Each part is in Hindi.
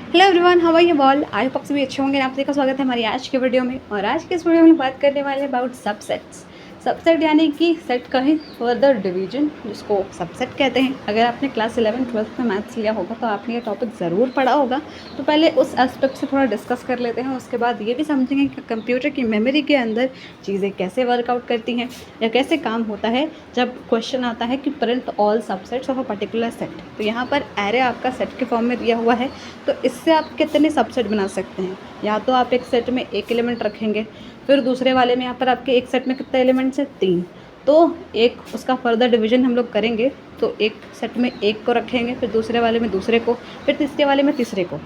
Hello everyone, how are you all? I hope आप सभी अच्छे होंगे। आप सभी का स्वागत है हमारी आज के वीडियो में। और आज के इस वीडियो में बात करने वाले हैं अबाउट सबसेट्स। सबसेट यानी कि सेट का ही फर्दर डिवीजन, जिसको सबसेट कहते हैं। अगर आपने क्लास 11-12 में मैथ्स लिया होगा तो आपने ये टॉपिक ज़रूर पढ़ा होगा। तो पहले उस एस्पेक्ट से थोड़ा डिस्कस कर लेते हैं। उसके बाद ये भी समझेंगे कि कंप्यूटर की मेमोरी के अंदर चीज़ें कैसे वर्कआउट करती हैं या कैसे काम होता है जब क्वेश्चन आता है कि print all subsets of a particular set. तो यहाँ पर एरे आपका सेट के फॉर्म में दिया हुआ है, तो इससे आप कितने सबसेट बना सकते हैं। या तो आप एक सेट में एक एलिमेंट रखेंगे, फिर दूसरे वाले में यहाँ पर आपके एक सेट में कितने एलिमेंट्स हैं? 3। तो एक उसका फर्दर डिवीजन हम लोग करेंगे, तो एक सेट में एक को रखेंगे, फिर दूसरे वाले में दूसरे को, फिर तीसरे वाले में तीसरे को।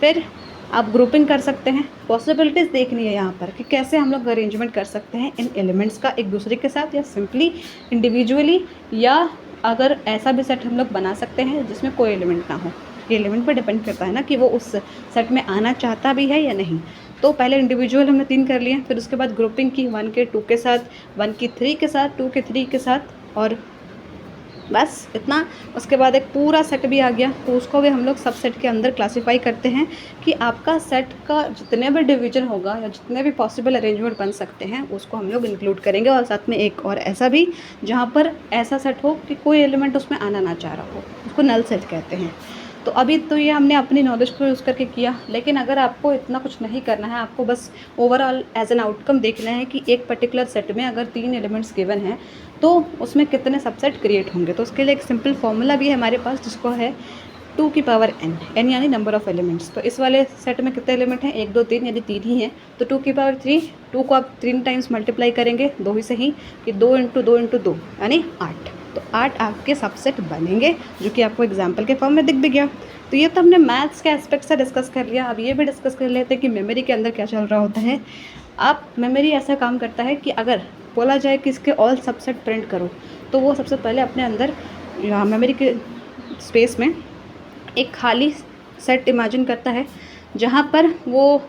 फिर आप ग्रुपिंग कर सकते हैं। पॉसिबिलिटीज़ देखनी है यहाँ पर कि कैसे हम लोग अरेंजमेंट कर सकते हैं इन एलिमेंट्स का एक दूसरे के साथ, या सिंपली इंडिविजुअली, या अगर ऐसा भी सेट हम लोग बना सकते हैं जिसमें कोई एलिमेंट ना हो। ये एलिमेंट पर डिपेंड करता है ना कि वो उस सेट में आना चाहता भी है या नहीं। तो पहले इंडिविजुअल हमने 3 कर लिए, फिर उसके बाद ग्रुपिंग की 1 के 2 के साथ, 1 की 3 के साथ, 2 के 3 के साथ, और बस इतना। उसके बाद एक पूरा सेट भी आ गया, तो उसको भी हम लोग सब सेट के अंदर क्लासीफाई करते हैं कि आपका सेट का जितने भी डिवीजन होगा या जितने भी पॉसिबल अरेंजमेंट बन सकते हैं उसको हम लोग इंक्लूड करेंगे। और साथ में एक और ऐसा भी जहाँ पर ऐसा सेट हो कि कोई एलिमेंट उसमें आना ना चाह रहा हो, उसको नल सेट कहते हैं। तो अभी तो ये हमने अपनी नॉलेज को यूज़ करके किया, लेकिन अगर आपको इतना कुछ नहीं करना है, आपको बस ओवरऑल एज एन आउटकम देखना है कि एक पर्टिकुलर सेट में अगर 3 एलिमेंट्स गिवन हैं तो उसमें कितने सबसेट क्रिएट होंगे। तो उसके लिए एक सिंपल फॉर्मूला भी है हमारे पास, जिसको है 2 की पावर n। n यानी नंबर ऑफ़ एलिमेंट्स। तो इस वाले सेट में कितने एलिमेंट हैं? 1 2 3, यदि 3 ही हैं तो 2 की पावर 3। 2 को आप 3 टाइम्स मल्टीप्लाई करेंगे, 2 ही सही, कि 2 × 2 × 2 यानी 8। तो 8 आपके सबसेट बनेंगे, जो कि आपको एग्जाम्पल के फॉर्म में दिख भी गया। तो ये तो हमने मैथ्स के एस्पेक्ट से डिस्कस कर लिया। अब ये भी डिस्कस कर लेते हैं कि मेमोरी के अंदर क्या चल रहा होता है। आप मेमोरी ऐसा काम करता है कि अगर बोला जाए कि इसके ऑल सबसेट प्रिंट करो, तो वो सबसे पहले अपने अंदर मेमोरी के स्पेस में एक खाली सेट इमेजिन करता है, जहाँ पर वो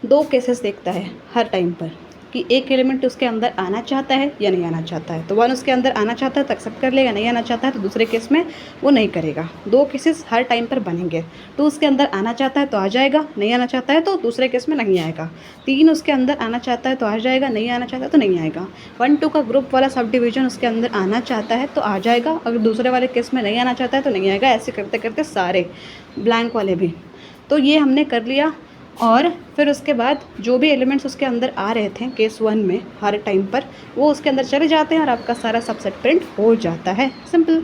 2 केसेस देखता है हर टाइम पर कि एक एलिमेंट उसके अंदर आना चाहता है या नहीं आना चाहता है। तो 1 उसके अंदर आना चाहता है तो एक्सेप्ट कर लेगा, नहीं आना चाहता है तो दूसरे केस में वो नहीं करेगा। 2 केसेस हर टाइम पर बनेंगे। 2 उसके अंदर आना चाहता है तो आ जाएगा, नहीं आना चाहता है तो दूसरे केस में नहीं आएगा। 3 उसके अंदर आना चाहता है तो आ जाएगा, नहीं आना चाहता है तो नहीं आएगा। 1 2 का ग्रुप वाला सब डिवीजन उसके अंदर आना चाहता है तो आ जाएगा, अगर दूसरे वाले केस में नहीं आना चाहता है तो नहीं आएगा। ऐसे करते करते सारे ब्लैंक वाले भी। तो ये हमने कर लिया। और फिर उसके बाद जो भी एलिमेंट्स उसके अंदर आ रहे थे केस 1 में हर टाइम पर, वो उसके अंदर चले जाते हैं और आपका सारा सबसेट प्रिंट हो जाता है। सिंपल।